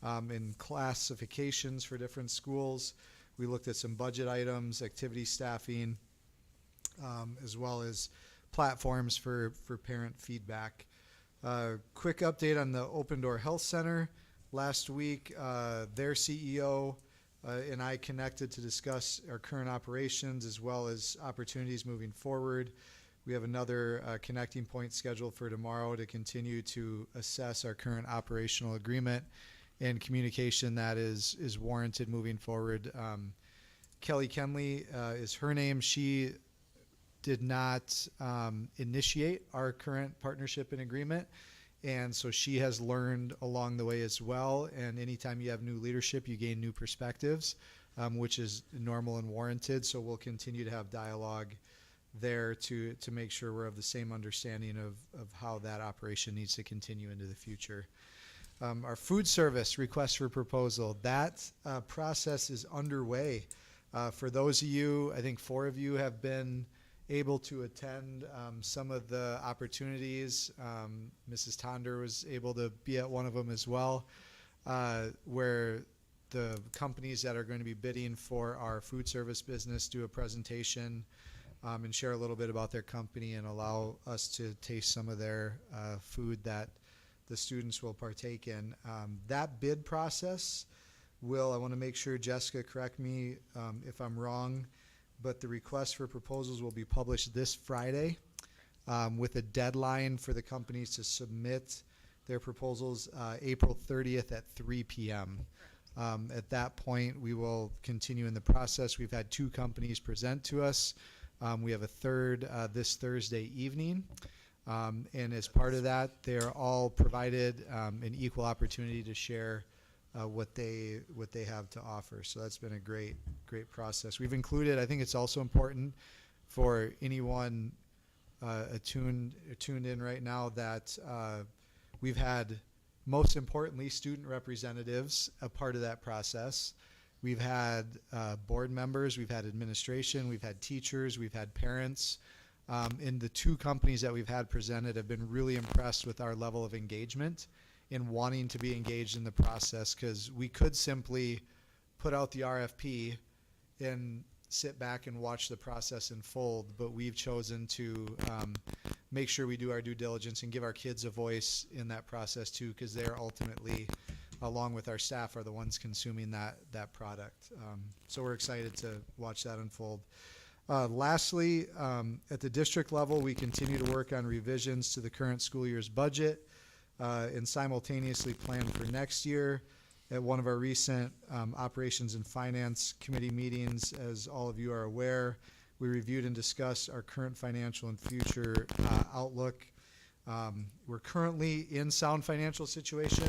and classifications for different schools. We looked at some budget items, activity staffing, as well as platforms for parent feedback. Quick update on the Open Door Health Center. Last week, their CEO and I connected to discuss our current operations as well as opportunities moving forward. We have another connecting point scheduled for tomorrow to continue to assess our current operational agreement and communication that is warranted moving forward. Kelly Kenley is her name. She did not initiate our current partnership and agreement. And so she has learned along the way as well. And anytime you have new leadership, you gain new perspectives, which is normal and warranted. So we'll continue to have dialogue there to make sure we're of the same understanding of how that operation needs to continue into the future. Our food service request for proposal, that process is underway. For those of you, I think 4 of you have been able to attend some of the opportunities. Mrs. Tonder was able to be at one of them as well, where the companies that are going to be bidding for our food service business do a presentation and share a little bit about their company and allow us to taste some of their food that the students will partake in. That bid process I want to make sure, Jessica, correct me if I'm wrong, but the request for proposals will be published this Friday with a deadline for the companies to submit their proposals April 30th at 3 p.m. At that point, we will continue in the process. We've had 2 companies present to us. We have a third this Thursday evening. And as part of that, they're all provided an equal opportunity to share what they have to offer. So that's been a great process. We've included, I think it's also important for anyone tuned in right now that we've had, most importantly, student representatives a part of that process. We've had board members, we've had administration, we've had teachers, we've had parents. And the 2 companies that we've had presented have been really impressed with our level of engagement in wanting to be engaged in the process, because we could simply put out the RFP and sit back and watch the process unfold, but we've chosen to make sure we do our due diligence and give our kids a voice in that process too, because they're ultimately, along with our staff, are the ones consuming that product. So we're excited to watch that unfold. Lastly, at the district level, we continue to work on revisions to the current school year's budget and simultaneously plan for next year. At one of our recent Operations and Finance Committee meetings, as all of you are aware, we reviewed and discussed our current financial and future outlook. We're currently in sound financial situation.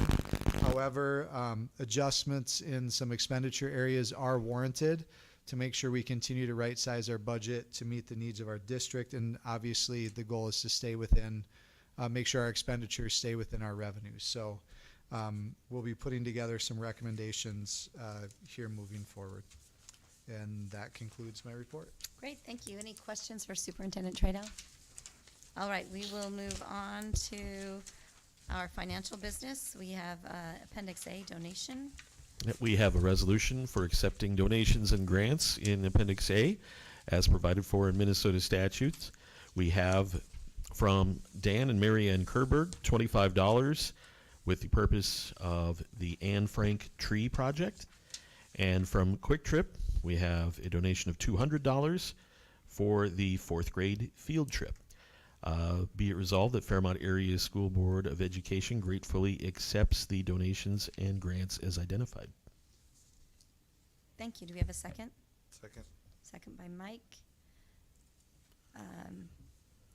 However, adjustments in some expenditure areas are warranted to make sure we continue to right size our budget to meet the needs of our district. And obviously the goal is to stay within, make sure our expenditures stay within our revenues. So we'll be putting together some recommendations here moving forward. And that concludes my report. Great, thank you. Any questions for Superintendent Trado? All right, we will move on to our financial business. We have Appendix A, donation. We have a resolution for accepting donations and grants in Appendix A as provided for in Minnesota statutes. We have from Dan and Mary Ann Kerberg, $25 with the purpose of the Anne Frank Tree Project. And from Quick Trip, we have a donation of $200 for the 4th grade field trip. Be it resolved that Fairmont Area School Board of Education gratefully accepts the donations and grants as identified. Thank you. Do we have a second? Second. Second by Mike.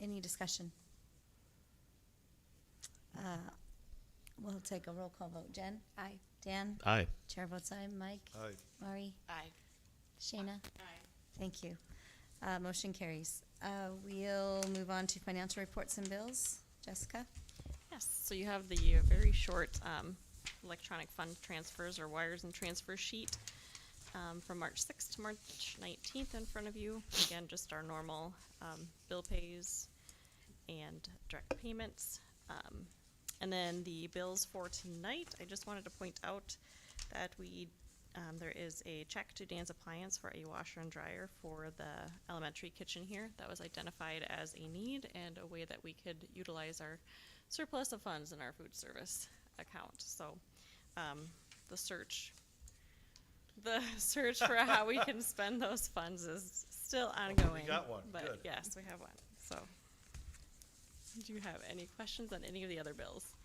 Any discussion? We'll take a roll call vote. Jen? Aye. Dan? Aye. Chair votes aye. Mike? Aye. Mari? Aye. Shayna? Aye. Thank you. Motion carries. We'll move on to financial reports and bills. Jessica? Yes, so you have the very short electronic fund transfers or wires and transfer sheet from March 6th to March 19th in front of you. Again, just our normal bill pays and direct payments. And then the bills for tonight, I just wanted to point out that there is a check to Dan's Appliance for a washer and dryer for the elementary kitchen here. That was identified as a need and a way that we could utilize our surplus of funds in our food service account. So the search for how we can spend those funds is still ongoing. We got one. But Good. yes, we have one. So do you have any questions on any of the other bills?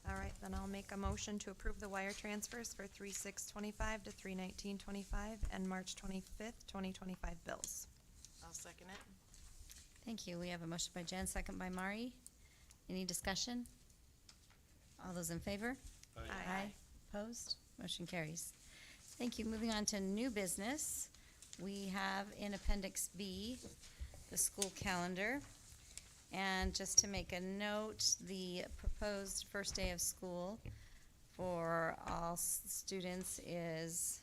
All right, then I'll make a motion to approve the wire transfers for 3/6/25 to 3/19/25 and March 25th, 2025 bills. I'll second it. Thank you. We have a motion by Jen, second by Mari. Any discussion? All those in favor? Aye. Opposed? Motion carries. Thank you. Moving on to new business. We have in Appendix B, the school calendar. And just to make a note, the proposed first day of school for all students is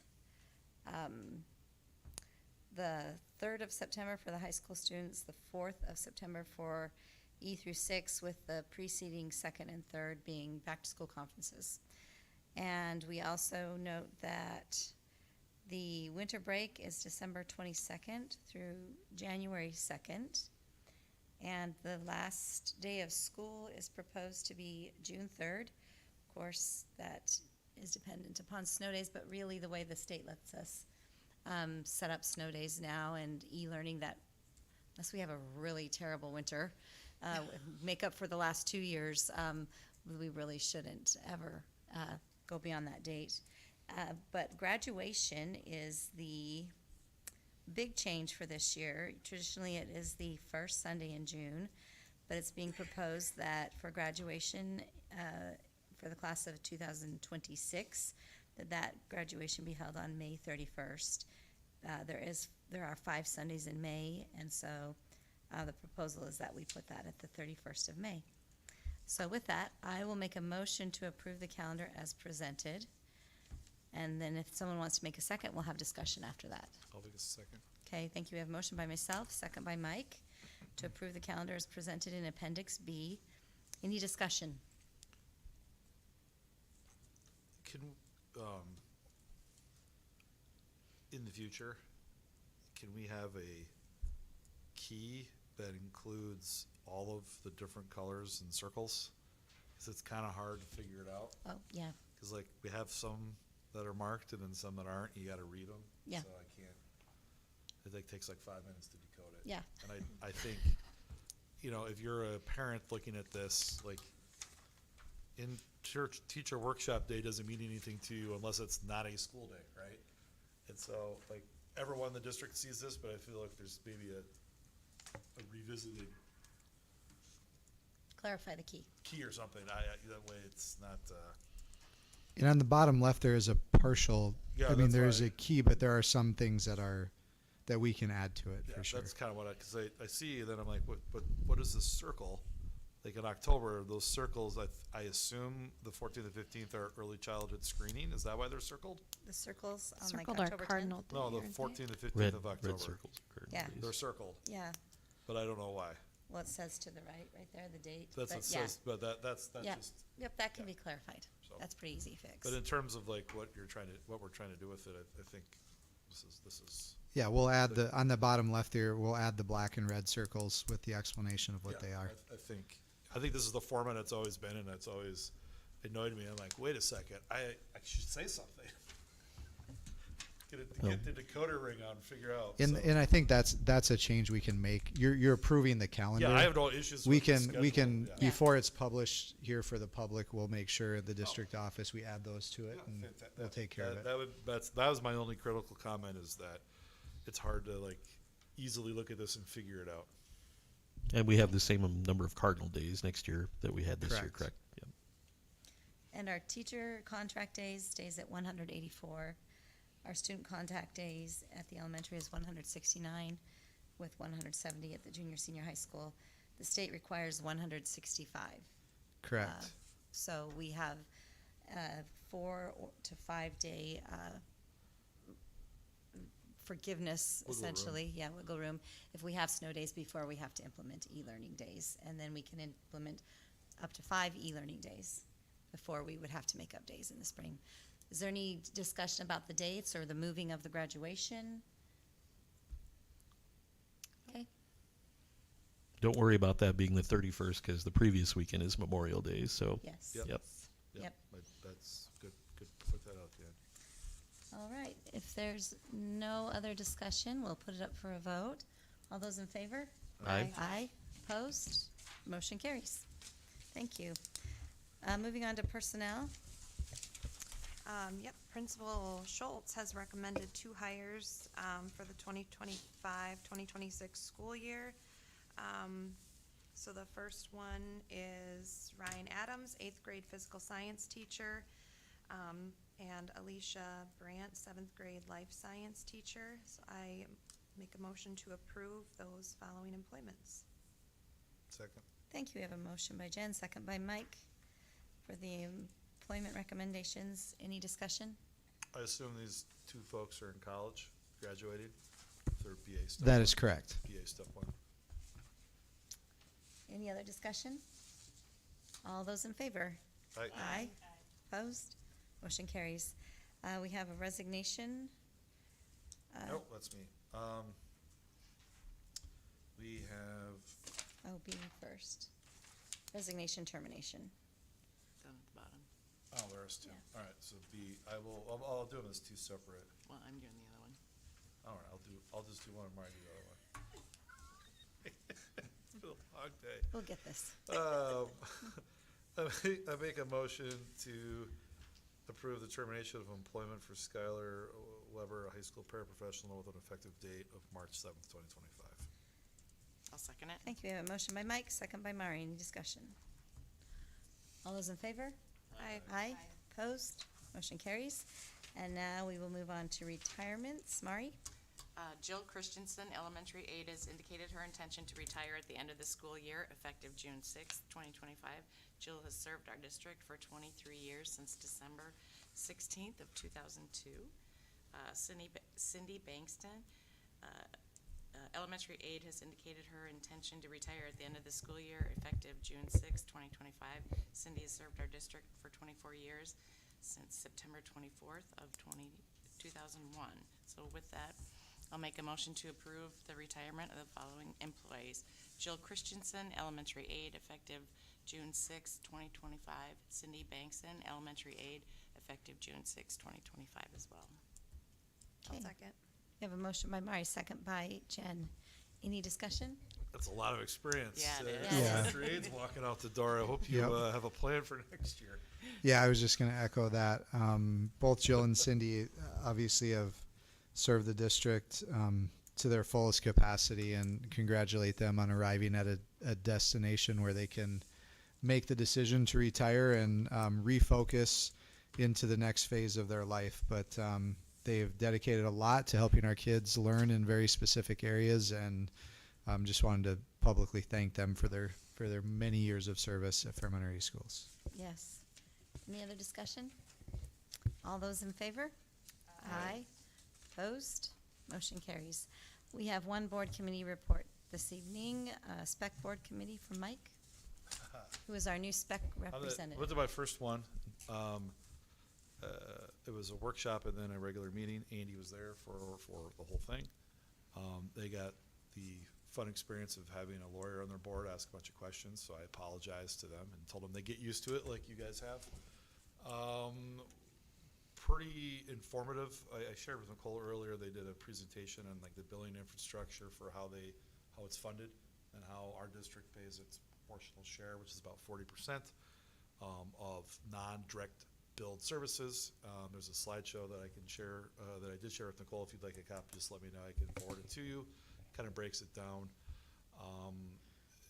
the 3rd of September for the high school students, the 4th of September for E through 6, with the preceding 2nd and 3rd being back-to-school conferences. And we also note that the winter break is December 22nd through January 2nd. And the last day of school is proposed to be June 3rd. Of course, that is dependent upon snow days, but really the way the state lets us set up snow days now and e-learning, that unless we have a really terrible winter, make up for the last 2 years, we really shouldn't ever go beyond that date. But graduation is the big change for this year. Traditionally, it is the first Sunday in June, but it's being proposed that for graduation for the class of 2026, that graduation be held on May 31st. There are 5 Sundays in May, and so the proposal is that we put that at the 31st of May. So with that, I will make a motion to approve the calendar as presented. And then if someone wants to make a second, we'll have discussion after that. I'll take a second. Okay, thank you. We have a motion by myself, second by Mike, to approve the calendar as presented in Appendix B. Any discussion? Can, in the future, can we have a key that includes all of the different colors and circles? Because it's kind of hard to figure it out. Oh, yeah. Because like we have some that are marked and then some that aren't. You got to read them. Yeah. So I can't. It like takes like 5 minutes to decode it. Yeah. And I think, you know, if you're a parent looking at this, like, in church teacher workshop day doesn't mean anything to you unless it's not a school day, right? And so, like, everyone in the district sees this, but I feel like there's maybe a revisited Clarify the key. key or something. That way it's not. And on the bottom left, there is a partial, Yeah, I mean, that's there is why- a key, but there are some things that we can add to it Yeah, for sure. that's kind of what because I see, and then I'm like, what is this circle? like in October, those circles, I assume the 14th and 15th are early childhood screening. Is that why they're circled? The circles on like Circled our October 10th? cardinal day, No, the aren't they? 14th and 15th Red, of October. red circles. cardinal Yeah. days. They're circled, Yeah, but I don't know why. well, it says to the right there, the date. That's but what it yeah. says, but that's Yeah. just. Yep, that can yeah. be clarified. So. That's pretty easy fix. But in terms of like what we're trying to do with it, I think this is. Yeah, we'll add on the bottom left here, we'll add the black and red circles with the explanation of what yeah, they are. I think this is the format it's always been, and it's always annoyed me. I'm like, wait a second, I should say something. Get the decoder ring on, and figure out. And I think that's a change we can make. You're approving the calendar. Yeah, I have no issues. We with the can schedule, yeah. before it's published here for the public, we'll make sure the district office, we add those to it, and we'll take care of it. That was my only critical comment, is that it's hard to like easily look at this and figure it out. And we have the same number of cardinal days next year that we had this year, Correct. correct? Yep. And our teacher contract days stays at 184. Our student contact days at the elementary is 169, with 170 at the junior senior high school. The state requires 165. Correct. So we have 4 to 5 day forgiveness, Wiggle room. essentially. Yeah, wiggle room. If we have snow days before, we have to implement e-learning days, and then we can implement up to 5 e-learning days before we would have to make up days in the spring. Is there any discussion about the dates or the moving of the graduation? Okay, Don't worry about that being the 31st, because the previous weekend is Memorial Day, so. yes. Yep. Yep. Yep. But that's good. Good. Put that out there. All right, if there's no other discussion, we'll put it up for a vote. All those in favor? Aye. Aye. Opposed? Motion carries. Thank you. Moving on to personnel. Yep, Principal Schultz has recommended 2 hires for the 2025-2026 school year. So the first one is Ryan Adams, 8th grade physical science teacher, and Alicia Brandt, 7th grade life science teacher. So I make a motion to approve those following employments. Second. Thank you. We have a motion by Jen, second by Mike for the employment recommendations. Any discussion? I assume these 2 folks are in college, graduated. They're BA step. That 1. is correct. BA step 1. Any other discussion? All those in favor? Aye. Aye. Opposed? Motion carries. We have a resignation. Nope, that's me. We have. Oh, B first. Resignation, termination. Down at the bottom. Oh, there's 2. Yeah. All right, so B. I'll do them as 2 separate. Well, I'm doing the other one. All right, I'll just do one and Marty do the other one. It's been a long day. We'll get this. I make a motion to approve the termination of employment for Skylar Weber, a high school paraprofessional with an effective date of March 7th, 2025. I'll second it. Thank you. We have a motion by Mike, second by Mari. Any discussion? All those in favor? Aye. Aye. Opposed? Motion carries. And now we will move on to retirements. Mari? Jill Christensen, elementary aide, has indicated her intention to retire at the end of the school year, effective June 6th, 2025. Jill has served our district for 23 years since December 16th of 2002. Cindy Bankston, elementary aide, has indicated her intention to retire at the end of the school year, effective June 6th, 2025. Cindy has served our district for 24 years since September 24th of 2001. So with that, I'll make a motion to approve the retirement of the following employees. Jill Christensen, elementary aide, effective June 6, 2025. Cindy Bankson, elementary aide, effective June 6, 2025 as well. I'll Okay. second. We have a motion by Mari, second by Jen. Any discussion? That's a lot of experience. Yeah, it is. Yeah. Elementary aides walking out the door. I hope you Yep. have a plan for next year. Yeah, I was just going to echo that. Both Jill and Cindy obviously have served the district to their fullest capacity, and congratulate them on arriving at a destination where they can make the decision to retire and refocus into the next phase of their life. But they've dedicated a lot to helping our kids learn in very specific areas, and just wanted to publicly thank them for their many years of service at Fairmont Area Schools. Yes. Any other discussion? All those in favor? Aye. Opposed? Motion carries. We have one board committee report this evening, spec board committee from Mike, who is our new spec representative. What's my first one? It was a workshop and then a regular meeting. Andy was there for the whole thing. They got the fun experience of having a lawyer on their board ask a bunch of questions, so I apologized to them and told them they get used to it like you guys have. Pretty informative. I shared with Nicole earlier, they did a presentation on like the billing infrastructure for how it's funded and how our district pays its proportional share, which is about 40% of non-direct billed services. There's a slideshow that I can share, that I did share with Nicole. If you'd like a copy, just let me know. I can forward it to you. Kind of breaks it down.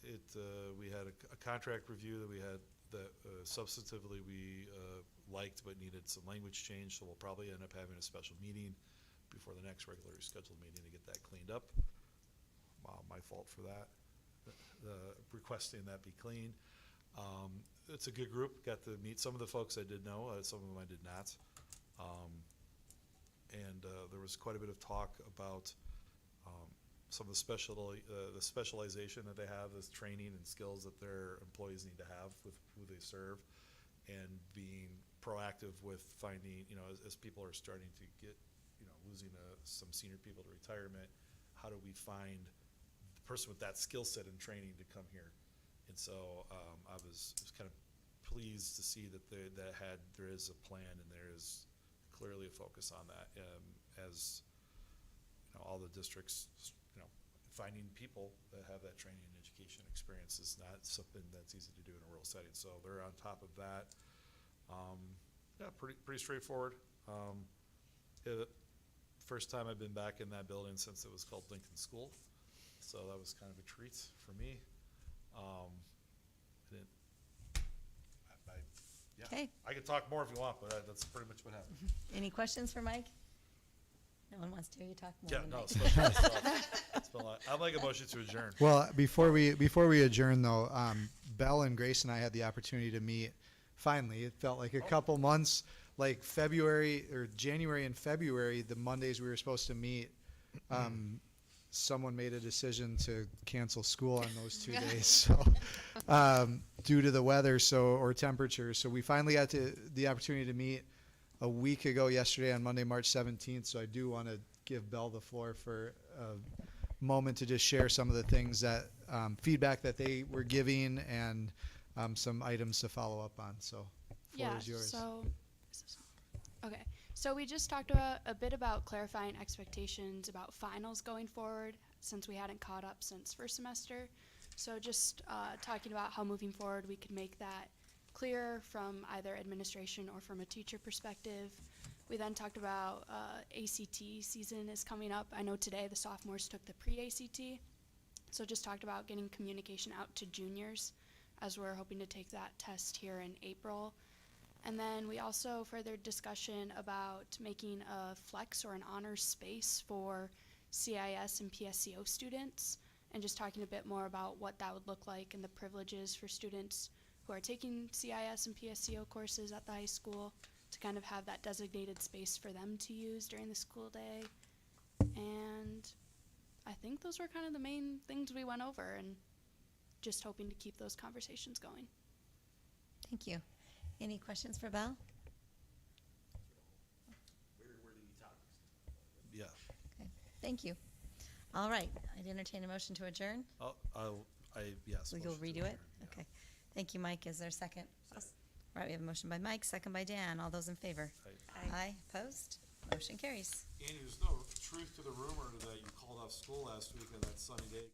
We had a contract review that we had that substantively we liked but needed some language change, so we'll probably end up having a special meeting before the next regularly scheduled meeting to get that cleaned up. My fault for that. Requesting that be clean. It's a good group. Got to meet some of the folks I did know, some of them I did not. And there was quite a bit of talk about some of the specialization that they have, this training and skills that their employees need to have with who they serve, and being proactive with finding, as people are starting to get, losing some senior people to retirement, how do we find the person with that skill set and training to come here? And so I was kind of pleased to see that there is a plan and there is clearly a focus on that. As all the districts, finding people that have that training and education experience is not something that's easy to do in a rural setting. So they're on top of that. Pretty straightforward. First time I've been back in that building since it was called Lincoln School. So that was kind of a treat for me. Okay. I could talk more if you want, but that's pretty much what happened. Any questions for Mike? No one wants to hear you talk more Yeah, than no, Mike. it's been a lot. I'd like a motion to adjourn. Well, before we adjourn though, Belle and Grace and I had the opportunity to meet. Finally, it felt like a couple months, like February or January and February, the Mondays we were supposed to meet. Someone made a decision to cancel school on those 2 days, so due to the weather, or temperature. So we finally got the opportunity to meet a week ago yesterday on Monday, March 17th. So I do want to give Belle the floor for a moment to just share some of the things that feedback that they were giving and some items to follow up on. So floor is yours. Okay. So we just talked about a bit about clarifying expectations about finals going forward, since we hadn't caught up since first semester. So just talking about how moving forward we could make that clearer from either administration or from a teacher perspective. We then talked about ACT season is coming up. I know today the sophomores took the pre-ACT. So just talked about getting communication out to juniors, as we're hoping to take that test here in April. And then we also further discussion about making a flex or an honors space for CIS and PSCO students, and just talking a bit more about what that would look like and the privileges for students who are taking CIS and PSCO courses at the high school, to kind of have that designated space for them to use during the school day. And I think those were kind of the main things we went over, and just hoping to keep those conversations going. Thank you. Any questions for Belle? Yeah. Okay. Thank you. All right. I'd entertain a motion to adjourn. Yes. You'll motion to redo it? adjourn, yeah. Okay. Thank you, Mike. Is there a second? All right. We have a motion by Mike, second by Dan. All those in favor? Aye. Opposed? Motion carries. Andy, there's no truth to the rumor that you called off school last week on that sunny day.